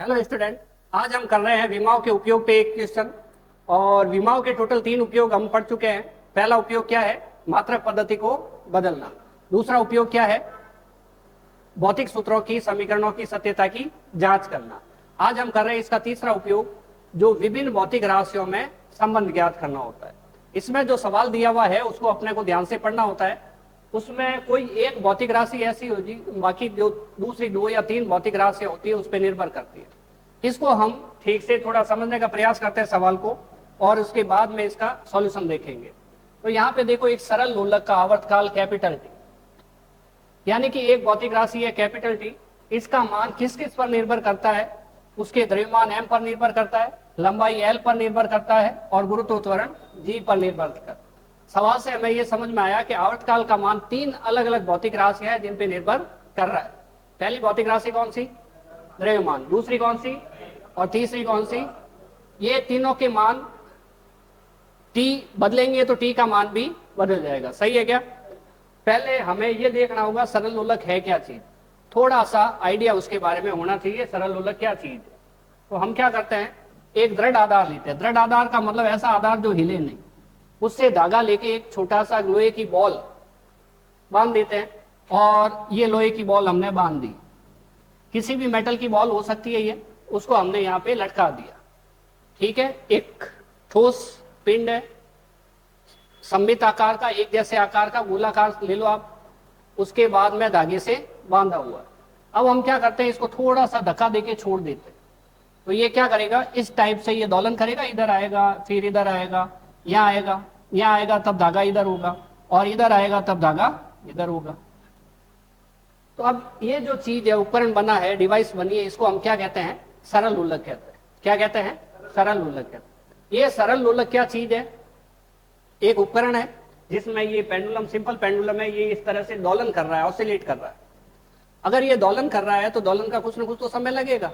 Hello student, आज हम कर रहे हैं विमाओं के उपयोग पे एक क्वेश्चन। और विमाओं के टोटल 3 उपयोग हम पढ़ चुके हैं। पहला उपयोग क्या है? मात्रक पद्धति को बदलना। दूसरा उपयोग क्या है? भौतिक सूत्रों की समीकरणों की सत्यता की जांच करना। आज हम कर रहे हैं इसका तीसरा उपयोग, जो विभिन्न भौतिक राशियों में संबंध ज्ञात करना होता है। इसमें जो सवाल दिया हुआ है उसको अपने को ध्यान से पढ़ना होता है। उसमें कोई एक भौतिक राशि ऐसी होगी, बाकी जो दूसरी 2 या 3 भौतिक राशि होती है उस पर निर्भर करती है। इसको हम ठीक से थोड़ा समझने का प्रयास करते हैं सवाल को, और उसके बाद में इसका सॉल्यूशन देखेंगे। तो यहाँ पे देखो, एक सरल लोलक का आवर्तकाल कैपिटल टी, यानी कि एक भौतिक राशि है कैपिटल टी। इसका मान किस किस पर निर्भर करता है? उसके द्रव्यमान m पर निर्भर करता है, लंबाई l पर निर्भर करता है, और गुरुत्व त्वरण g पर निर्भर करता है। सवाल से हमें यह समझ में आया कि आवर्तकाल का मान 3 अलग अलग भौतिक राशियां हैं जिन पे निर्भर कर रहा है। पहली भौतिक राशि कौन सी? द्रव्यमान। दूसरी कौन सी और तीसरी कौन सी? ये तीनों के मान t बदलेंगे तो t का मान भी बदल जाएगा। सही है क्या? पहले हमें यह देखना होगा सरल लोलक है क्या चीज, थोड़ा सा आइडिया उसके बारे में होना चाहिए सरल लोलक क्या चीज है। तो हम क्या करते हैं, एक दृढ़ आधार लेते हैं। दृढ़ आधार का मतलब ऐसा आधार जो हिले नहीं। उससे धागा लेके एक छोटा सा लोहे की बॉल बांध देते हैं, और ये लोहे की बॉल हमने बांध दी। किसी भी मेटल की बॉल हो सकती है ये, उसको हमने यहाँ पे लटका दिया। ठीक है, एक ठोस पिंड है, सममित आकार का, एक जैसे आकार का गोलाकार ले लो आप, उसके बाद में धागे से बांधा हुआ। अब हम क्या करते हैं, इसको थोड़ा सा धक्का देके छोड़ देते हैं। तो ये क्या करेगा, इस टाइप से ये दोलन करेगा, इधर आएगा, फिर इधर आएगा, यहाँ आएगा, यहाँ आएगा, तब धागा इधर होगा, और इधर आएगा तब धागा इधर होगा। तो अब ये जो चीज है, उपकरण बना है, डिवाइस बनी है, इसको हम क्या कहते हैं? सरल लोलक कहते हैं। क्या कहते हैं? सरल लोलक कहते हैं। ये सरल लोलक क्या चीज है? एक उपकरण है जिसमें ये पेंडुलम, सिंपल पेंडुलम है, ये इस तरह से दोलन कर रहा है, ऑसिलेट कर रहा है। अगर ये दोलन कर रहा है तो दोलन का कुछ ना कुछ तो समय लगेगा।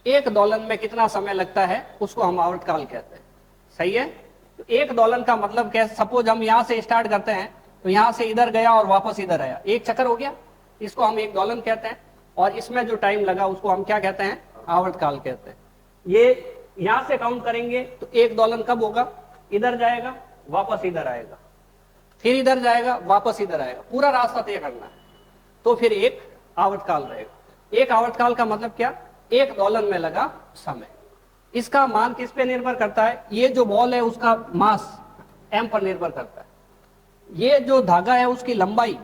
एक दोलन में कितना समय लगता है उसको हम आवर्तकाल कहते हैं। सही है? तो एक दोलन का मतलब क्या? सपोज हम यहां से स्टार्ट करते हैं, तो यहां से इधर गया और वापस इधर आया, एक चक्कर हो गया, इसको हम एक दोलन कहते हैं। और इसमें जो टाइम लगा उसको हम क्या कहते हैं? आवर्तकाल कहते हैं। ये यहां से काउंट करेंगे तो एक दोलन कब होगा? इधर जाएगा, वापस इधर आएगा, फिर इधर जाएगा, वापस इधर आएगा, पूरा रास्ता तय करना है, तो फिर एक आवर्तकाल रहेगा। एक आवर्तकाल का मतलब क्या? एक दोलन में लगा समय। इसका मान किस पे निर्भर करता है? ये जो बॉल है उसका मास m पर निर्भर करता है। ये जो धागा है उसकी लंबाई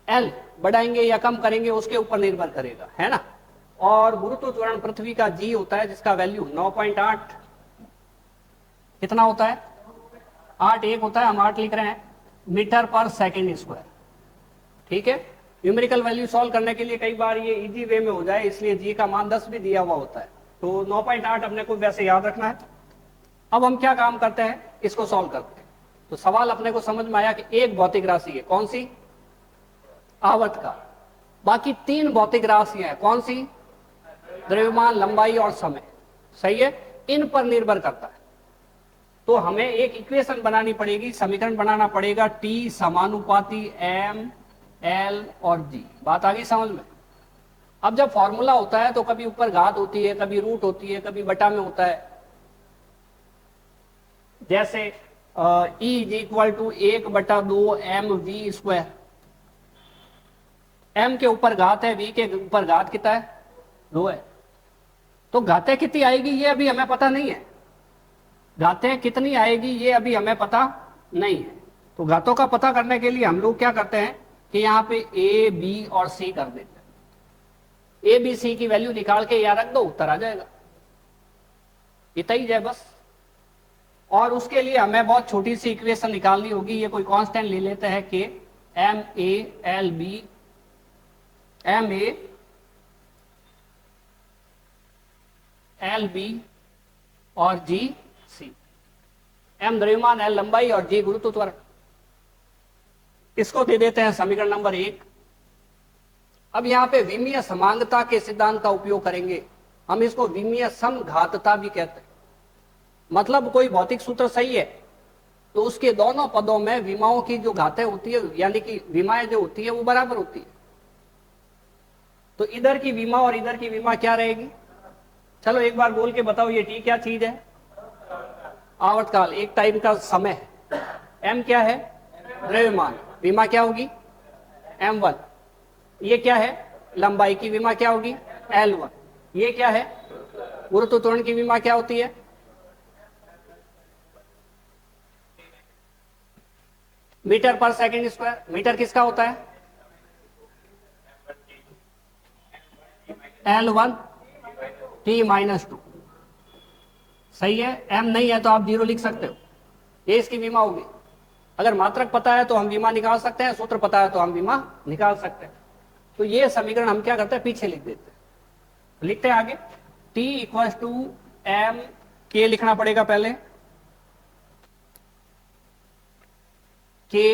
l बढ़ाएंगे या कम करेंगे उसके ऊपर निर्भर करेगा, है ना। और गुरुत्व त्वरण पृथ्वी का g होता है, जिसका वैल्यू 9.8 कितना होता है? 8 होता है, हम 8 लिख रहे हैं, मीटर पर सेकेंड स्क्वायर। ठीक है, न्यूमेरिकल वैल्यू सॉल्व करने के लिए कई बार ये इजी वे में हो जाए, इसलिए जी का मान 10 भी दिया हुआ होता है। तो 9.8 अपने को वैसे याद रखना है। अब हम क्या काम करते हैं, इसको सॉल्व करते हैं। तो सवाल अपने को समझ में आया कि एक भौतिक राशि है, कौन सी? आवर्तकाल। बाकी 3 भौतिक राशियां हैं, कौन सी? द्रव्यमान, लंबाई और समय। सही है, इन पर निर्भर करता है। तो हमें एक इक्वेशन बनानी पड़ेगी, समीकरण बनाना पड़ेगा, टी समानुपाती m, l और g। बात आ गई समझ में? अब जब फॉर्मूला होता है तो कभी ऊपर घात होती है, कभी रूट होती है, कभी बटा में होता है। जैसे E = 1/2 mv²। m के ऊपर घात है, v के ऊपर घात कितना है? 2 है। तो घातें कितनी आएगी ये अभी हमें पता नहीं है। घातें कितनी आएगी ये अभी हमें पता नहीं है। तो घातों का पता करने के लिए हम लोग क्या करते हैं कि यहाँ पे a, b और c कर देते हैं। a, b, c की वैल्यू निकाल के यहाँ रख दो, उत्तर आ जाएगा। इतना ही है बस। और उसके लिए हमें बहुत छोटी सी इक्वेशन निकालनी होगी। ये कोई कांस्टेंट ले लेते हैं कि m a l b, m a l b और g c। m द्रव्यमान, l लंबाई और g गुरुत्व त्वरण। इसको दे देते हैं समीकरण नंबर 1। अब यहाँ पे विमीय समांगता के सिद्धांत का उपयोग करेंगे। हम इसको विमीय समघातता भी कहते हैं। मतलब कोई भौतिक सूत्र सही है तो उसके दोनों पदों में विमाओं की जो घातें होती है, यानी कि विमाएं जो होती है वो बराबर होती है। तो इधर की विमा और इधर की विमा क्या रहेगी? चलो एक बार बोल के बताओ ये टी क्या चीज है? आवर्तकाल, एक टाइम का समय है। एम क्या है? द्रव्यमान। विमा क्या होगी? m1। ये क्या है? लंबाई की विमा क्या होगी? l1। ये क्या है? गुरुत्व त्वरण की विमा क्या होती है? मीटर पर सेकंड स्क्वायर। मीटर किसका होता है? l1 t-2। सही है। m नहीं है तो आप 0 लिख सकते हो। ये इसकी विमा होगी। अगर मात्रक पता है तो हम विमा निकाल सकते हैं, सूत्र पता है तो हम विमा निकाल सकते हैं। तो ये समीकरण हम क्या करते हैं, पीछे लिख देते हैं। लिखते हैं आगे, t इक्वल टू एम के लिखना पड़ेगा पहले, के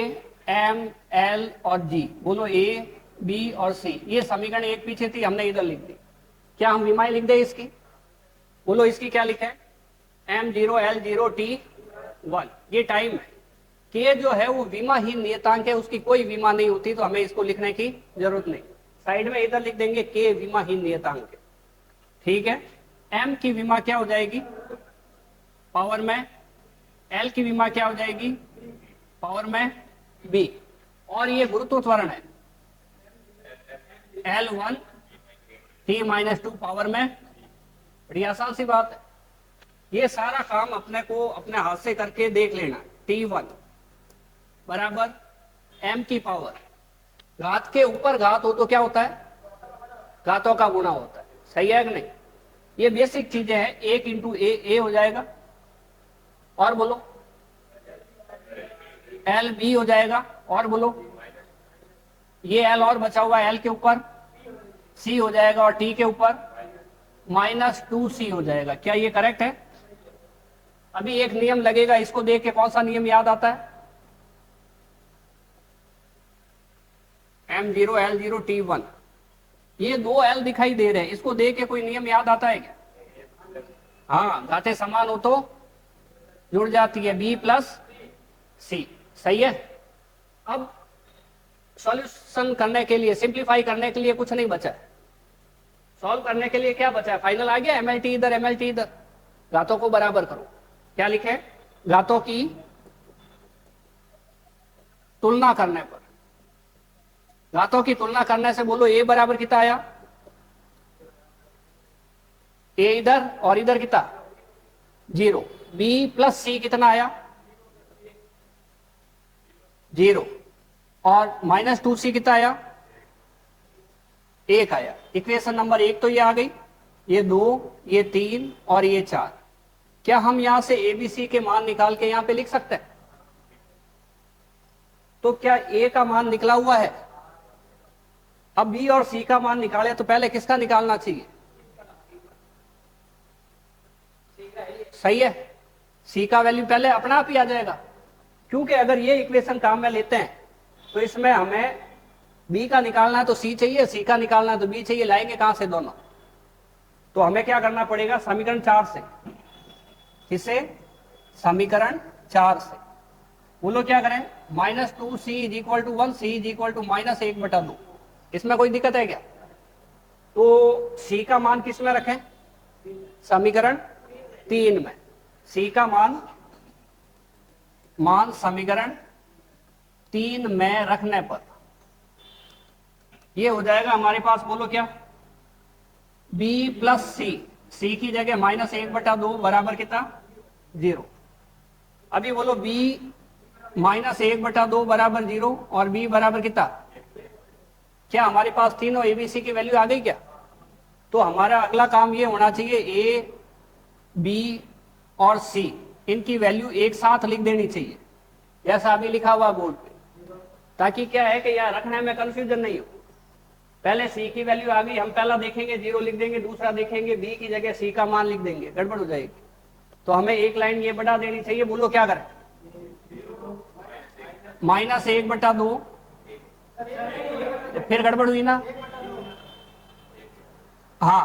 एम एल और जी। बोलो ए बी और सी। ये समीकरण एक पीछे थी, हमने इधर लिख दी। क्या हम विमाएं लिख दें इसकी? बोलो इसकी क्या लिखे? m0 l0 t1। ये टाइम है। के जो है वो विमाहीन नियतांक है, उसकी कोई विमा नहीं होती, तो हमें इसको लिखने की जरूरत नहीं। साइड में इधर लिख देंगे के विमाहीन नियतांक है। ठीक है। m की विमा क्या हो जाएगी? पावर में। l की विमा क्या हो जाएगी? पावर में b। और ये गुरुत्व त्वरण है l1 t-2 पावर में। बड़ी आसान सी बात है। ये सारा काम अपने को अपने हाथ से करके देख लेना। t1 बराबर m की पावर, घात के ऊपर घात हो तो क्या होता है? घातों का गुणा होता है। सही है कि नहीं? ये बेसिक चीजें हैं। 1 इंटू ए हो जाएगा, और बोलो एल बी हो जाएगा, और बोलो ये एल और बचा हुआ एल के ऊपर सी हो जाएगा, और टी के ऊपर -2c हो जाएगा। क्या ये करेक्ट है? अभी एक नियम लगेगा, इसको देख के कौन सा नियम याद आता है? m0 l0 t1। ये दो एल दिखाई दे रहे हैं, इसको देख के कोई नियम याद आता है क्या? हाँ, घातें समान हो तो जुड़ जाती है, b प्लस सी। सही है। अब सॉल्यूशन करने के लिए, सिंप्लीफाई करने के लिए कुछ नहीं बचा है। सॉल्व करने के लिए क्या बचा है? फाइनल आ गया। एमएलटी इधर, एमएलटी इधर। घातों को बराबर करो। क्या लिखे? घातों की तुलना करने पर, घातों की तुलना करने से बोलो ए बराबर कितना आया? ए इधर और इधर कितना? 0। बी प्लस सी कितना आया? 0। और -2c कितना आया? 1 आया। इक्वेशन नंबर 1 तो ये आ गई, ये 2, ये 3 और ये 4। क्या हम यहां से एबीसी के मान निकाल के यहां पे लिख सकते हैं? तो क्या ए का मान निकला हुआ है? अब बी और सी का मान निकाले तो पहले किसका निकालना चाहिए? सही है। सी का वैल्यू पहले अपना आप ही आ जाएगा, क्योंकि अगर ये इक्वेशन काम में लेते हैं तो इसमें हमें बी का निकालना है तो सी चाहिए, सी का निकालना है तो बी चाहिए। लाएंगे कहां से दोनों? तो हमें क्या करना पड़ेगा? समीकरण 4 से। किसे? समीकरण 4 से। बोलो क्या करें? -2c is equal to 1, C is equal to -1/2। इसमें कोई दिक्कत है क्या? तो सी का मान किस में रखें? समीकरण 3 में। सी का मान समीकरण 3 में रखने पर ये हो जाएगा हमारे पास। बोलो क्या? b प्लस सी, सी की जगह -1/2 बराबर कितना? 0। अभी बोलो b -1/2 बराबर 0 और b बराबर कितना? क्या हमारे पास तीनों एबीसी की वैल्यू आ गई क्या? तो हमारा अगला काम ये होना चाहिए, ए बी और सी इनकी वैल्यू एक साथ लिख देनी चाहिए, जैसा अभी लिखा हुआ बोर्ड पे, ताकि क्या है कि यहां रखने में कंफ्यूजन नहीं हो। पहले सी की वैल्यू आ गई, हम पहला देखेंगे 0 लिख देंगे, दूसरा देखेंगे बी की जगह सी का मान लिख देंगे, गड़बड़ हो जाएगी। तो हमें एक लाइन ये बढ़ा देनी चाहिए। बोलो क्या करें? -1/2, फिर गड़बड़ हुई ना? हाँ,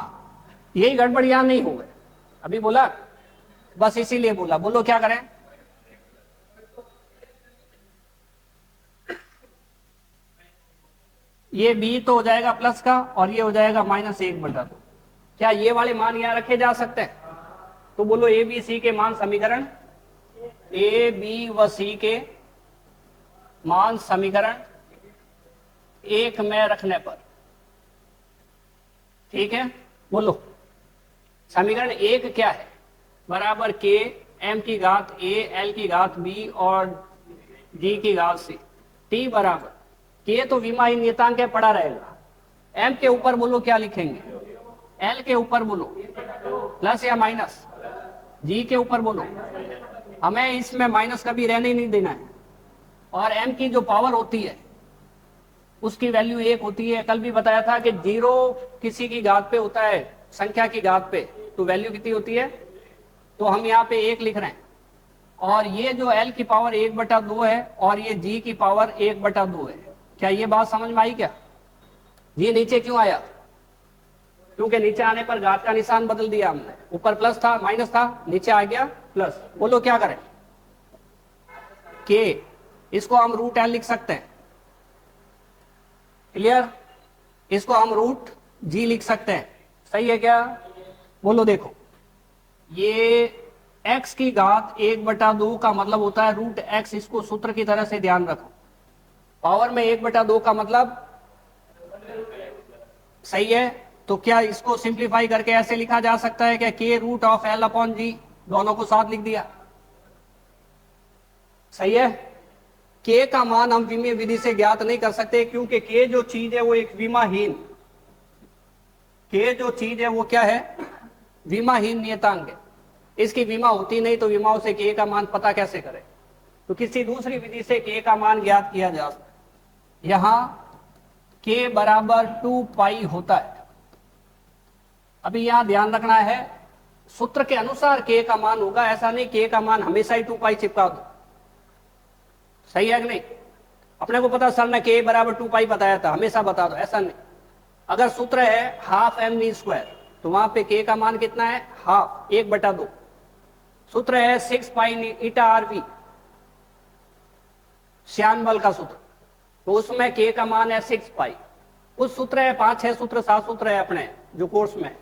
यही गड़बड़ यहां नहीं हो गए। अभी बोला, बस इसीलिए बोला। बोलो क्या करें? ये b तो हो जाएगा प्लस का, और ये हो जाएगा -1/2। क्या ये वाले मान यहां रखे जा सकते हैं? तो बोलो ए बी सी के मान समीकरण, ए बी व सी के मान समीकरण एक में रखने पर, ठीक है, बोलो समीकरण एक क्या है? बराबर के एम की घात ए एल की घात बी और जी की घात सी। टी बराबर के तो विमाहीन नियतांक है, पड़ा रहेगा। एम के ऊपर बोलो क्या लिखेंगे? एल के ऊपर बोलो प्लस या माइनस, जी के ऊपर बोलो, हमें इसमें माइनस कभी रहने ही नहीं देना है। और एम की जो पावर होती है उसकी वैल्यू एक होती है। कल भी बताया था कि जीरो किसी की घात पे होता है, संख्या की घात पे, तो वैल्यू कितनी होती है? तो हम यहाँ पे एक लिख रहे हैं। और ये जो एल की पावर 1/2 है और ये जी की पावर 1/2 है। क्या ये बात समझ में आई क्या? ये नीचे क्यों आया? क्योंकि नीचे आने पर घात का निशान बदल दिया हमने। ऊपर प्लस था, माइनस था, नीचे आ गया प्लस। बोलो क्या करें? के इसको हम रूट एल लिख सकते हैं, क्लियर? इसको हम रूट जी लिख सकते हैं, सही है क्या? बोलो देखो, ये x की घात 1/2 का मतलब होता है रूट x। इसको सूत्र की तरह से ध्यान रखो। पावर में 1/2 का मतलब, सही है। तो क्या इसको सिंप्लीफाई करके ऐसे लिखा जा सकता है कि के रूट ऑफ एल अपॉन जी, दोनों को साथ लिख दिया, सही है। के का मान हम विमीय विधि से ज्ञात नहीं कर सकते, क्योंकि के जो चीज है वो एक विमाहीन, के जो चीज है वो क्या है? विमाहीन नियतांक है। इसकी विमा होती नहीं तो विमाओं से के का मान पता कैसे करें? तो किसी दूसरी विधि से के का मान ज्ञात किया जा सकता है। यहां के बराबर 2 पाई होता है। अभी यहां ध्यान रखना है, सूत्र के अनुसार के का मान होगा, ऐसा नहीं के का मान हमेशा ही 2 पाई चिपका दो, सही है कि नहीं? अपने को पता सर ने के बराबर 2 पाई बताया था, हमेशा बता दो, ऐसा नहीं। अगर सूत्र है हाफ एम वी स्क्वायर तो वहां पे के का मान कितना है? हाफ, 1/2। सूत्र है 6 पाई ईटा आर वी, श्यान बल का सूत्र, तो उसमें के का मान है 6 पाई। कुछ सूत्र है, 5-6 सूत्र 7 सूत्र है अपने जो कोर्स में,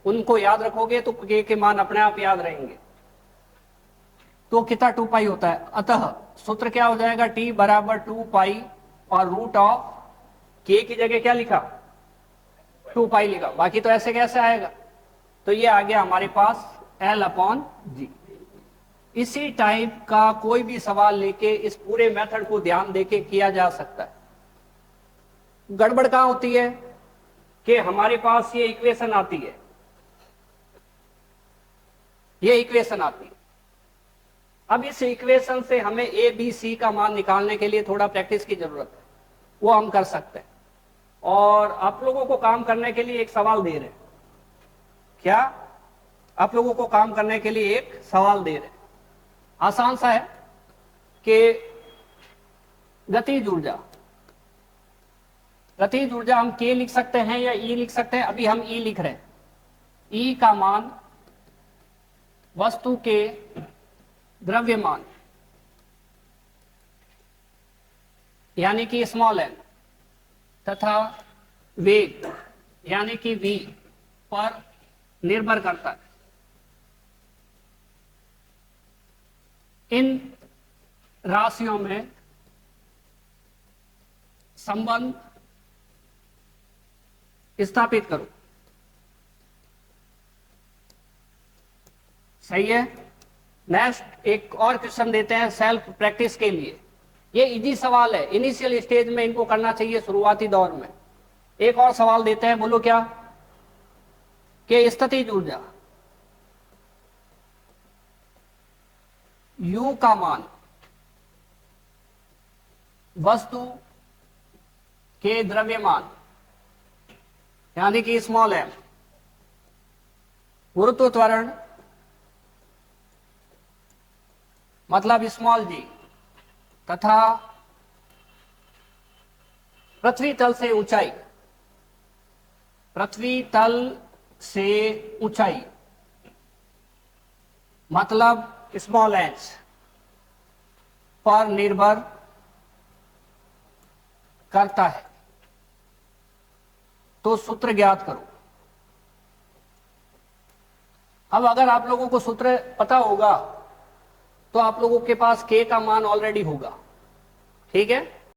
उनको याद रखोगे तो के मान अपने आप याद रहेंगे। तो कितना 2 पाई होता है? अतः सूत्र क्या हो जाएगा? टी बराबर 2 पाई और रूट ऑफ के की जगह क्या लिखा? 2 पाई लिखा। बाकी तो ऐसे कैसे आएगा? तो ये आ गया हमारे पास एल अपॉन जी। इसी टाइप का कोई भी सवाल लेके इस पूरे मेथड को ध्यान देके किया जा सकता है। गड़बड़ कहां होती है कि हमारे पास ये इक्वेशन आती है, ये इक्वेशन आती है। अब इस इक्वेशन से हमें ए बी सी का मान निकालने के लिए थोड़ा प्रैक्टिस की जरूरत है, वो हम कर सकते हैं। और आप लोगों को काम करने के लिए एक सवाल दे रहे हैं। क्या? आप लोगों को काम करने के लिए एक सवाल दे रहे हैं, आसान सा है कि गतिज ऊर्जा, गतिज ऊर्जा हम के लिख सकते हैं या ई लिख सकते हैं। अभी हम ई लिख रहे हैं। ई का मान वस्तु के द्रव्यमान यानी कि स्मॉल एन तथा वेग यानी कि वी पर निर्भर करता है। इन राशियों में संबंध स्थापित करो, सही है। नेक्स्ट एक और क्वेश्चन देते हैं सेल्फ प्रैक्टिस के लिए। ये इजी सवाल है, इनिशियल स्टेज में इनको करना चाहिए, शुरुआती दौर में। एक और सवाल देते हैं, बोलो क्या? कि स्थितिज ऊर्जा U का मान वस्तु के द्रव्यमान यानी कि स्मॉल एम, गुरुत्व त्वरण मतलब स्मॉल जी, तथा पृथ्वी तल से ऊंचाई, पृथ्वी तल से ऊंचाई मतलब स्मॉल एच पर निर्भर करता है। तो सूत्र ज्ञात करो। अब अगर आप लोगों को सूत्र पता होगा तो आप लोगों के पास के का मान ऑलरेडी होगा, ठीक है।